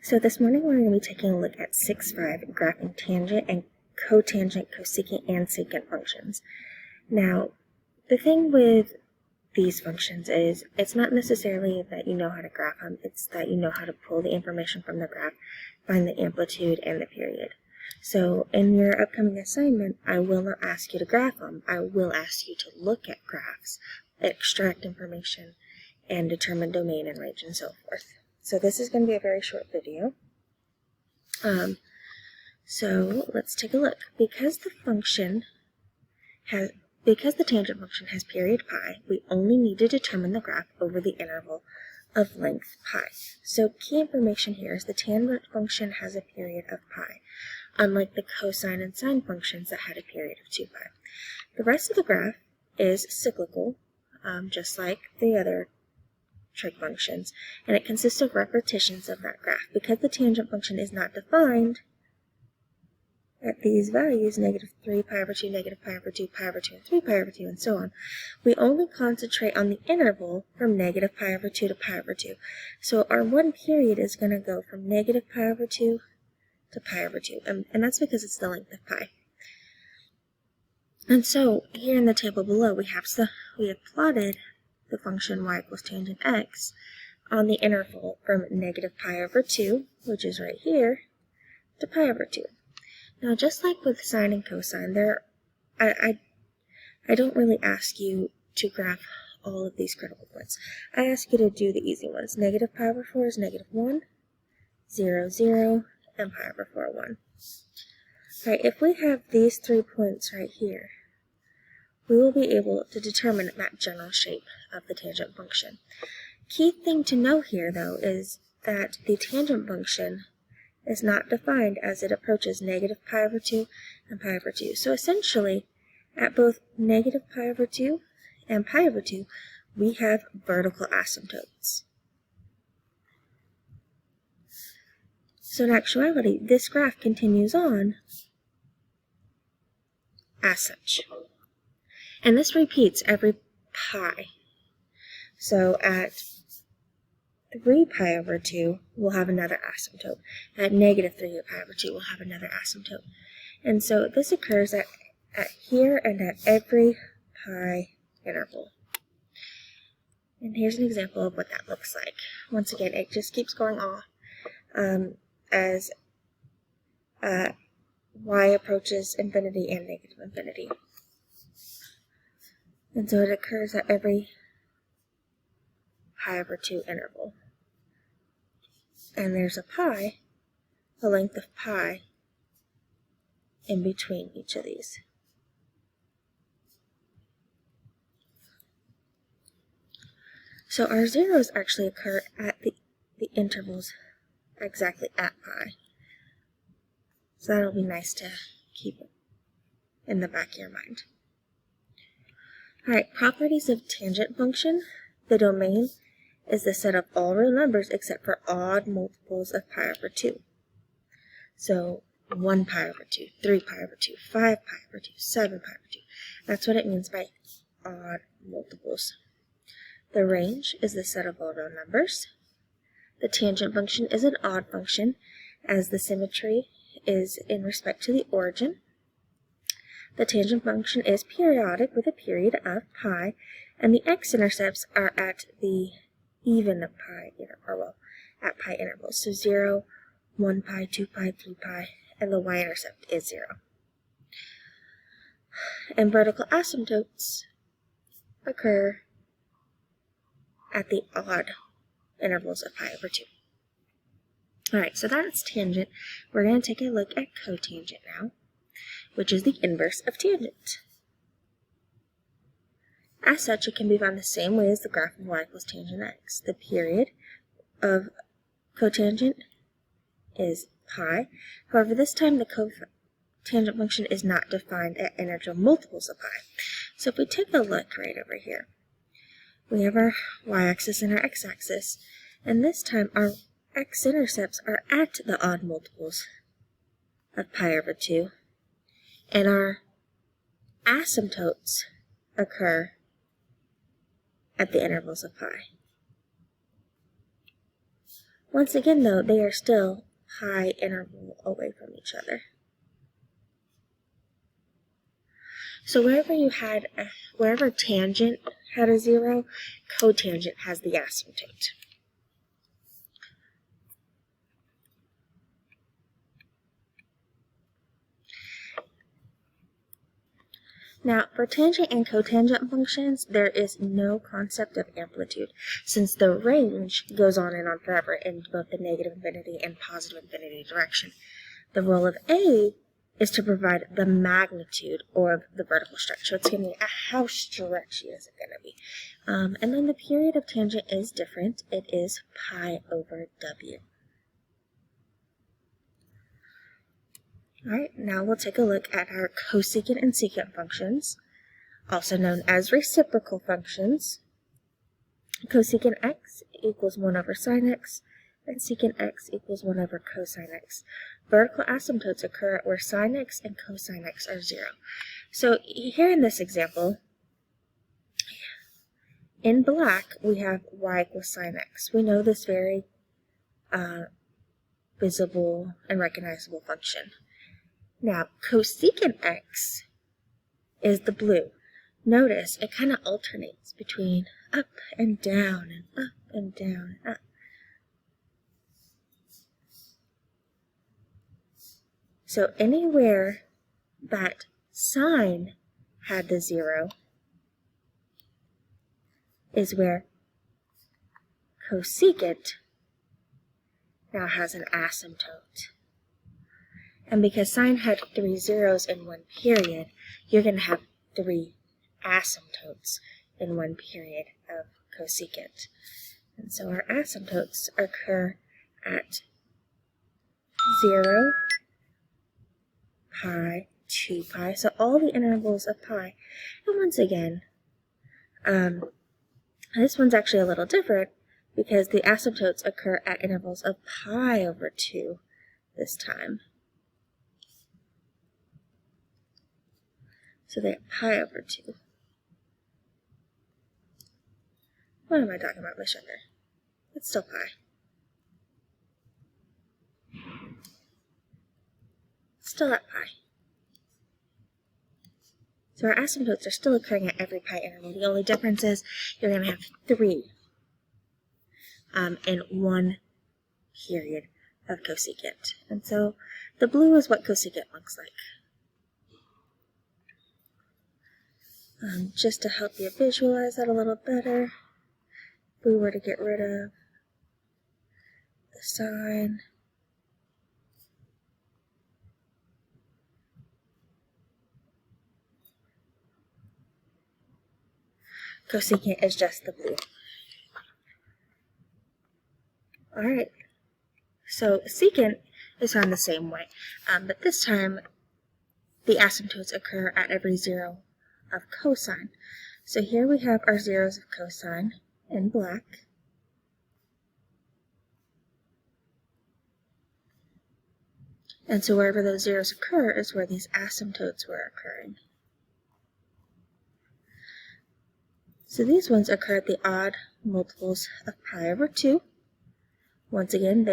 So this morning we're going to be taking a look at 6.5, graphing tangent and cotangent, cosecant, and secant functions. Now, the thing with these functions is it's not necessarily that you know how to graph them, it's that you know how to pull the information from the graph, find the amplitude and the period. So in your upcoming assignment, I will not ask you to graph them. I will ask you to look at graphs, extract information, and determine domain and range and so forth. So this is going to be a very short video. So let's take a look. Because the tangent function has period pi, we only need to determine the graph over the interval of length pi. So key information here is the tangent function has a period of pi, unlike the cosine and sine functions that had a period of 2 pi. The rest of the graph is cyclical, just like the other trig functions, and it consists of repetitions of that graph. Because the tangent function is not defined at these values, negative 3 pi over 2, negative pi over 2, pi over 2, and 3 pi over 2, and so on, we only concentrate on the interval from negative pi over 2 to pi over 2. So our one period is going to go from negative pi over 2 to pi over 2, and that's because it's the length of pi. And so here in the table below, we have plotted the function y equals tangent x on the interval from negative pi over 2, which is right here, to pi over 2. Now, just like with sine and cosine, I don't really ask you to graph all of these critical points. I ask you to do the easy ones. Negative pi over 4 is negative 1, 0, 0, and pi over 4, 1. All right, if we have these 3 points right here, we will be able to determine that general shape of the tangent function. Key thing to know here, though, is that the tangent function is not defined as it approaches negative pi over 2 and pi over 2. So essentially, at both negative pi over 2 and pi over 2, we have vertical asymptotes. So in actuality, this graph continues on as such. And this repeats every pi. So at 3 pi over 2, we'll have another asymptote. At negative 3 pi over 2, we'll have another asymptote. And so this occurs at here and at every pi interval. And here's an example of what that looks like. Once again, it just keeps going off as y approaches infinity and negative infinity. And so it occurs at every pi over 2 interval. And there's a length of pi, in between each of these. So our zeros actually occur at the intervals exactly at pi. So that'll be nice to keep it in the back of your mind. Alright, properties of tangent function. The domain is the set of all real numbers except for odd multiples of pi over 2. So 1 pi over 2, 3 pi over 2, 5 pi over 2, 7 pi over 2. That's what it means by odd multiples. The range is the set of all real numbers. The tangent function is an odd function as the symmetry is in respect to the origin. The tangent function is periodic with a period of pi, and the x-intercepts are at the even of pi interval, at pi intervals. So 0, 1 pi, 2 pi, 3 pi, and the y-intercept is 0. And vertical asymptotes occur at the odd intervals of pi over 2. Alright, so that's tangent. We're going to take a look at cotangent now, which is the inverse of tangent. As such, it can be found the same way as the graph of y equals tangent x. The period of cotangent is pi. However, this time the cotangent function is not defined at integer multiples of pi. So if we take a look right over here, we have our y-axis and our x-axis, and this time our x-intercepts are at the odd multiples of pi over 2, and our asymptotes occur at the intervals of pi. Once again, though, they are still pi interval away from each other. So wherever tangent had a 0, cotangent has the asymptote. Now, for tangent and cotangent functions, there is no concept of amplitude, since the range goes on and on forever in both the negative infinity and positive infinity direction. The role of A is to provide the magnitude of the vertical stretch. So it's going to be how stretchy is it going to be. And then the period of tangent is different. It is pi over w. All right, now we'll take a look at our cosecant and secant functions, also known as reciprocal functions. Cosecant x equals 1 over sine x, and secant x equals 1 over cosine x. Vertical asymptotes occur where sine x and cosine x are 0. So here in this example, in black, we have y equals sine x. We know this very visible and recognizable function. Now, cosecant x is the blue. Notice it kind of alternates between up and down and up and down and up. So anywhere that sine had the 0 is where cosecant now has an asymptote. And because sine had 3 zeros in one period, you're going to have 3 asymptotes in one period of cosecant. And so our asymptotes occur at 0, pi, 2 pi, so all the intervals of pi. And once again, this one's actually a little different because the asymptotes occur at intervals of pi over 2 this time. So they have pi over 2. What am I talking about, Miss Sugar? It's still pi. It's still at pi. So our asymptotes are still occurring at every pi interval. The only difference is you're going to have 3 in one period of cosecant. And so the blue is what cosecant looks like. Just to help you visualize that a little better, if we were to get rid of the sine, cosecant is just the blue. Alright, so secant is found the same way, but this time the asymptotes occur at every 0 of cosine. So here we have our zeros of cosine in black. And so wherever those zeros occur is where these asymptotes were occurring. So these ones occur at the odd multiples of pi over 2. Once again,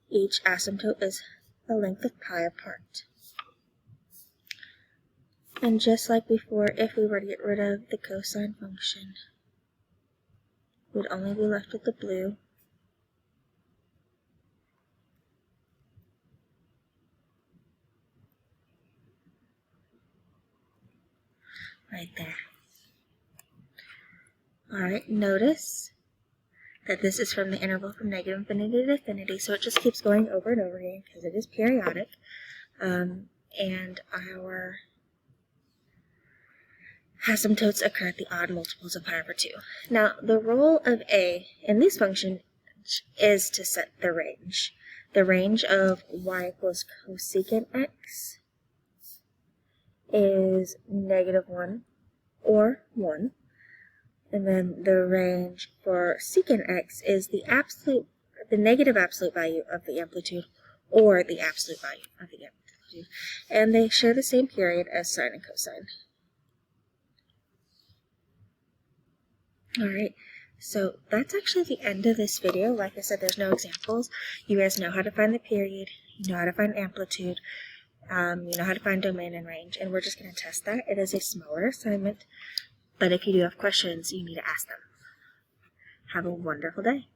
each asymptote is a length of pi apart. And just like before, if we were to get rid of the cosine function, we'd only be left with the blue. Right there. Alright, notice that this is from the interval from negative infinity to infinity, so it just keeps going over and over again because it is periodic. And our asymptotes occur at the odd multiples of pi over 2. Now, the role of A in these functions is to set the range. The range of y equals cosecant x is -1 or 1. And then the range for secant x is the negative absolute value of the amplitude or the absolute value of the amplitude. And they share the same period as sine and cosine. Alright, So that's actually the end of this video. Like I said, there's no examples. You guys know how to find the period, you know how to find amplitude, you know how to find domain and range, and we're just going to test that. It is a smaller assignment, but if you do have questions, you need to ask them. Have a wonderful day.